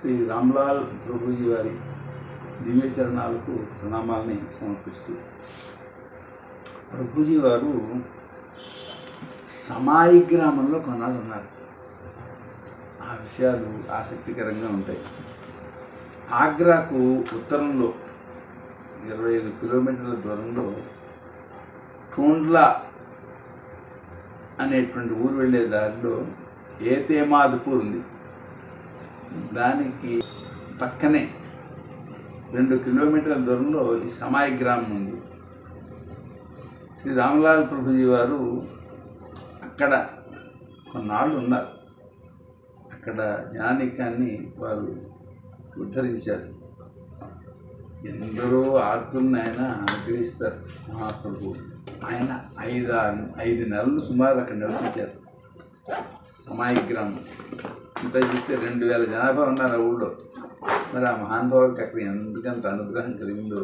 శ్రీ రామ్లాల్ ప్రభుజీ వారి దివ్య చరణాలకు ప్రణామాలని సమర్పిస్తూ, ప్రభుజీ వారు సమాయి గ్రామంలో కొన్నాళ్ళు ఉన్నారు. ఆ విషయాలు ఆసక్తికరంగా ఉంటాయి. ఆగ్రాకు ఉత్తరంలో 25 కిలోమీటర్ల దూరంలో టూండ్లా అనేటువంటి ఊరు వెళ్ళే దారిలో ఏతేమాద్పూర్ ఉంది. దానికి పక్కనే 2 కిలోమీటర్ల దూరంలో ఈ సమాయి గ్రామం ఉంది. శ్రీ రామ్లాల్ ప్రభుజీ వారు అక్కడ కొన్నాళ్ళు ఉన్నారు. అక్కడ జనానికాన్ని వారు ఉద్ధరించారు. ఎందరో ఆర్తుల్ని ఆయన అనుగ్రహిస్తారు మహాప్రభు. ఆయన 5 నెలలు సుమారు అక్కడ నివసించారు. సమాయి గ్రామం ఇంత చూస్తే 2000 జనాభా ఉన్నారు ఆ ఊళ్ళో. మరి ఆ మహానుభావుడికి అక్కడ ఎందుకంత అనుగ్రహం కలిగిందో.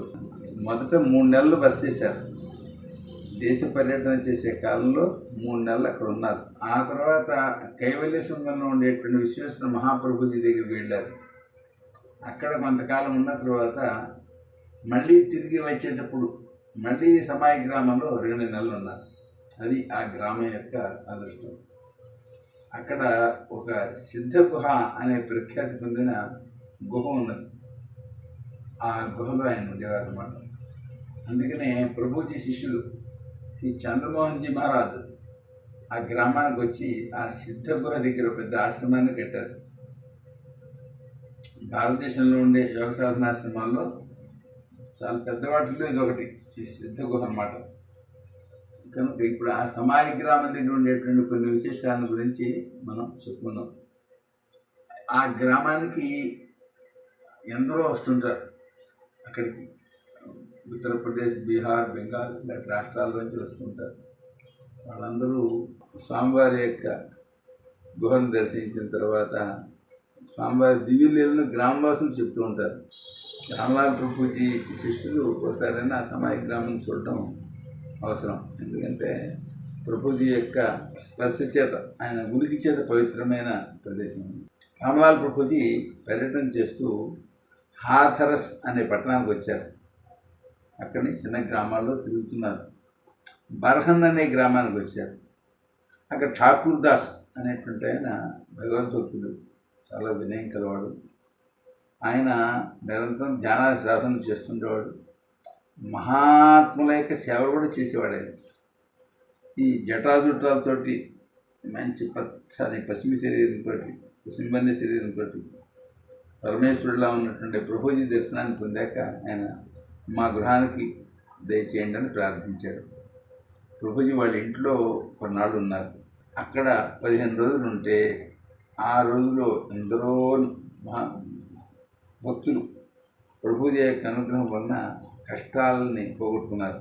మొదట 3 నెలలు బస చేశారు. దేశ పర్యటన చేసే కాలంలో 3 నెలలు అక్కడ ఉన్నారు. ఆ తర్వాత కైవల్య శృంగంలో ఉండేటువంటి విశ్వేశ్వర మహాప్రభుజీ దగ్గరికి వెళ్ళారు. అక్కడ కొంతకాలం ఉన్న తర్వాత మళ్ళీ తిరిగి వచ్చేటప్పుడు మళ్ళీ సమాయి గ్రామంలో 2 నెలలు ఉన్నారు. అది ఆ గ్రామం యొక్క అదృష్టం. అక్కడ ఒక సిద్ధ గుహ అనే ప్రఖ్యాతి పొందిన గుహ ఉన్నది. ఆ గుహలో ఆయన ఉండేవారు అన్నమాట. అందుకనే ప్రభుజీ శిష్యులు శ్రీ చంద్రమోహన్జీ మహారాజు ఆ గ్రామానికి వచ్చి ఆ సిద్ధ గుహ దగ్గర పెద్ద ఆశ్రమాన్ని కట్టారు. భారతదేశంలో ఉండే యోగ సాధనాశ్రమాల్లో చాలా పెద్దవాటిలో ఇది ఒకటి, ఈ సిద్ధ గుహ అన్నమాట. కనుక ఇప్పుడు ఆ సమాయి గ్రామం దగ్గర ఉండేటువంటి కొన్ని విశేషాల గురించి మనం చెప్పుకున్నాం. ఆ గ్రామానికి ఎందరో వస్తుంటారు. అక్కడికి ఉత్తరప్రదేశ్, బీహార్, బెంగాల్ ఇలాంటి రాష్ట్రాల్లోంచి వస్తుంటారు. వాళ్ళందరూ స్వామివారి యొక్క గుహను దర్శించిన తర్వాత స్వామివారి దివ్యలీలను గ్రామవాసులు చెప్తూ ఉంటారు. రామ్లాల్ ప్రభుజీ శిష్యులు ఒకసారైనా ఆ సమాయి గ్రామం చూడటం అవసరం. ఎందుకంటే ప్రభుజీ యొక్క స్పర్శ చేత, ఆయన ఉనికి చేత పవిత్రమైన ప్రదేశం. రామ్లాల్ ప్రభుజీ పర్యటన చేస్తూ హాథరస్ అనే పట్టణానికి వచ్చారు. అక్కడి చిన్న గ్రామాల్లో తిరుగుతున్నారు. బర్హన్ అనే గ్రామానికి వచ్చారు. అక్కడ ఠాకూర్ దాస్ అనేటువంటి ఆయన భగవద్భక్తుడు, చాలా వినయం కలవాడు. ఆయన నిరంతరం ధ్యాన సాధన చేస్తుండేవాడు. మహాత్ముల యొక్క సేవ కూడా చేసేవాడు. ఆయన ఈ జటాజుటాలతోటి మంచి పచ్చని పసిమి శరీరంతో, పసిమిబంది శరీరంతో పరమేశ్వరుడిలా ఉన్నటువంటి ప్రభుజీ దర్శనాన్ని పొందాక ఆయన మా గృహానికి దయచేయండి అని ప్రార్థించాడు. ప్రభుజీ వాళ్ళ ఇంట్లో కొన్నాళ్ళు ఉన్నారు. అక్కడ 15 రోజులు ఉంటే ఆ రోజులో ఎందరో భక్తులు ప్రభుజీ యొక్క అనుగ్రహం వలన కష్టాలని పోగొట్టుకున్నారు.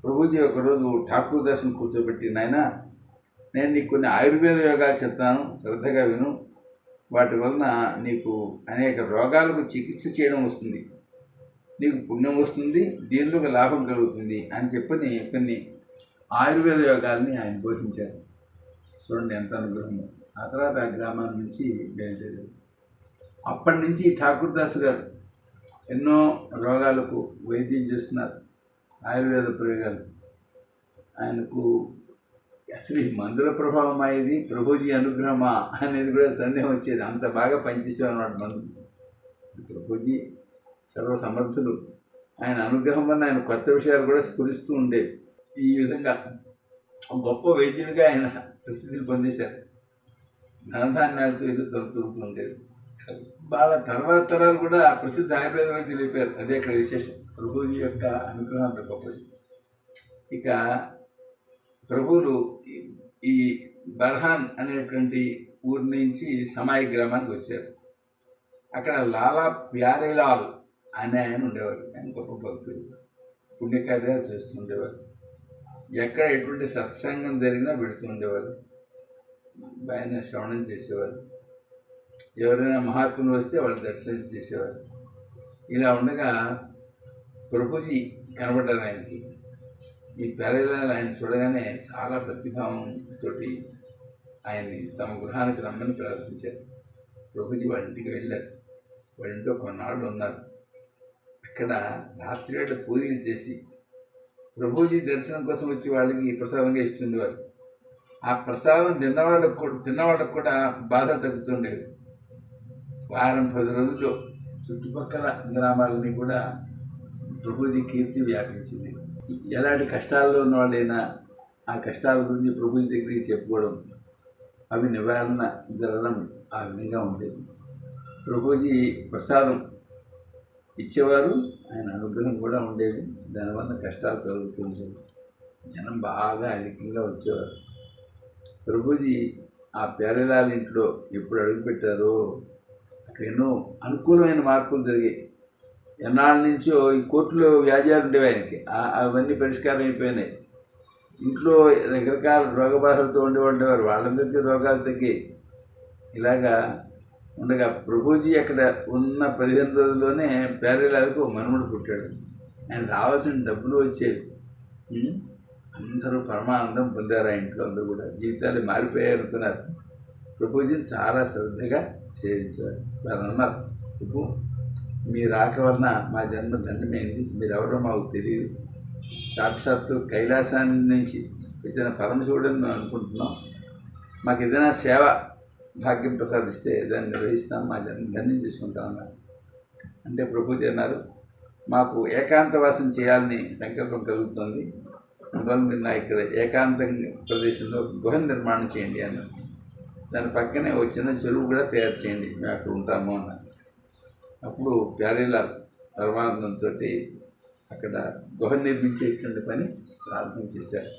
ప్రభుజీ ఒకరోజు ఠాకూర్ దాస్ని కూర్చోబెట్టి, నాయనా, నేను నీకు కొన్ని ఆయుర్వేద యోగాలు చెప్తాను, శ్రద్ధగా విను. వాటి వలన నీకు అనేక రోగాలకు చికిత్స చేయడం వస్తుంది, నీకు పుణ్యం వస్తుంది, దీనిలో లాభం కలుగుతుంది అని చెప్పని కొన్ని ఆయుర్వేద యోగాల్ని ఆయన బోధించారు. చూడండి ఎంత అనుగ్రహము. ఆ తర్వాత ఆ గ్రామం నుంచి బయలుదేరారు. అప్పటి నుంచి ఠాకూర్ దాస్ గారు ఎన్నో రోగాలకు వైద్యం చేస్తున్నారు, ఆయుర్వేద ప్రయోగాలు. ఆయనకు అసలు ఈ మందుల ప్రభావం అయ్యేది ప్రభుజీ అనుగ్రహమా అనేది కూడా సందేహం వచ్చేది. అంత బాగా పనిచేసేవారు అన్నమాట మందులు. ప్రభుజీ సర్వసమర్థులు. ఆయన అనుగ్రహం వల్ల ఆయన కొత్త విషయాలు కూడా స్ఫురిస్తూ ఉండేవి. ఈ విధంగా గొప్ప వైద్యుడిగా ఆయన ప్రసిద్ధిని పొందేశారు. ధనధాన్యాలతో ఇది తొలుతూ ఉండేది. వాళ్ళ తర్వాత తరాలు కూడా ప్రసిద్ధ ఆయుర్వేద వైద్యులు అయిపోయారు. అదే ఇక్కడ విశేషం. ప్రభుజీ యొక్క అనుగ్రహం గొప్పది. ఇక ప్రభువులు ఈ బర్హాన్ అనేటువంటి ఊరి నుంచి సమాయి గ్రామానికి వచ్చారు. అక్కడ లాలా ప్యారేలాల్ అనే ఆయన ఉండేవారు. ఆయన గొప్ప భక్తుడు, పుణ్యకార్యాలు చేస్తుండేవారు. ఎక్కడ ఎటువంటి సత్సంగం జరిగినా పెడుతూ ఉండేవారు. ఆయన శ్రవణం చేసేవారు. ఎవరైనా మహాత్ములు వస్తే వాళ్ళు దర్శనం చేసేవారు. ఇలా ఉండగా ప్రభుజీ కనబడ్డారు ఆయనకి. ఈ ప్యారేలాల్ ఆయన చూడగానే చాలా ప్రతిభావంతో ఆయన్ని తమ గృహానికి రమ్మని ప్రార్థించారు. ప్రభుజీ వాళ్ళ ఇంటికి వెళ్ళారు. వాళ్ళ ఇంట్లో కొన్నాళ్ళు ఉన్నారు. అక్కడ రాత్రి వేళ పూజలు చేసి ప్రభుజీ దర్శనం కోసం వచ్చి వాళ్ళకి ప్రసాదంగా ఇస్తుండేవారు. ఆ ప్రసాదం తిన్నవాళ్ళకు కూడా బాధ తగ్గుతుండేది. వారం 10 రోజుల్లో చుట్టుపక్కల గ్రామాలని కూడా ప్రభుజీ కీర్తి వ్యాపించింది. ఎలాంటి కష్టాల్లో ఉన్న వాళ్ళైనా ఆ కష్టాల గురించి ప్రభుజీ దగ్గరికి చెప్పుకోవడం, అవి నివారణ జరగడం ఆ విధంగా ఉండేది. ప్రభుజీ ప్రసాదం ఇచ్చేవారు, ఆయన అనుగ్రహం కూడా ఉండేది. దానివల్ల కష్టాలు తొలగుతుండేవి. జనం బాగా అధికంగా వచ్చేవారు. ప్రభుజీ ఆ ప్యారేలాల్ ఇంట్లో ఎప్పుడు అడుగుపెట్టారో అక్కడ ఎన్నో అనుకూలమైన మార్పులు జరిగాయి. ఎన్నాళ్ళ నుంచో ఈ కోర్టులో వ్యాజ్యాలు ఉండేవి ఆయనకి, అవన్నీ పరిష్కారం అయిపోయినాయి. ఇంట్లో రకరకాల రోగ బాధలతో ఉండేవారు, వాళ్ళందరికీ రోగాలు తగ్గాయి. ఇలాగా ఉండగా ప్రభుజీ అక్కడ ఉన్న 15 రోజుల్లోనే ప్యారేలాల్కు మనుమడు పుట్టాడు. ఆయన రావాల్సిన డబ్బులు వచ్చేవి. అందరూ పరమానందం పొందారు. ఆ ఇంట్లో అందరూ కూడా జీవితాలు మారిపోయాయి అనుకున్నారు. ప్రభుజీని చాలా శ్రద్ధగా సేవించారు. వారు అన్నారు, ప్రభు మీ రాక వలన మా జన్మ ధన్యమైంది. మీరెవరో మాకు తెలియదు. సాక్షాత్తు కైలాసాన్ని నుంచి వచ్చిన పరమశివుడని మేము అనుకుంటున్నాం. మాకు ఏదైనా సేవ భాగ్యం ప్రసాదిస్తే దాన్ని నిర్వహిస్తాం, మా జన్మ ధన్యం చేసుకుంటామన్నారు. అంటే ప్రభుజీ అన్నారు, మాకు ఏకాంతవాసం చేయాలని సంకల్పం కలుగుతుంది. అందువల్ల మీరు నా ఇక్కడ ఏకాంత ప్రదేశంలో గృహ నిర్మాణం చేయండి అన్నారు. దాని పక్కనే ఒక చిన్న చెరువు కూడా తయారు చేయండి, మేము అక్కడ ఉంటాము అన్నారు. అప్పుడు ప్యారేలాల్ పరమానందంతో అక్కడ గృహ నిర్మించేటువంటి పని ప్రారంభం చేశారు.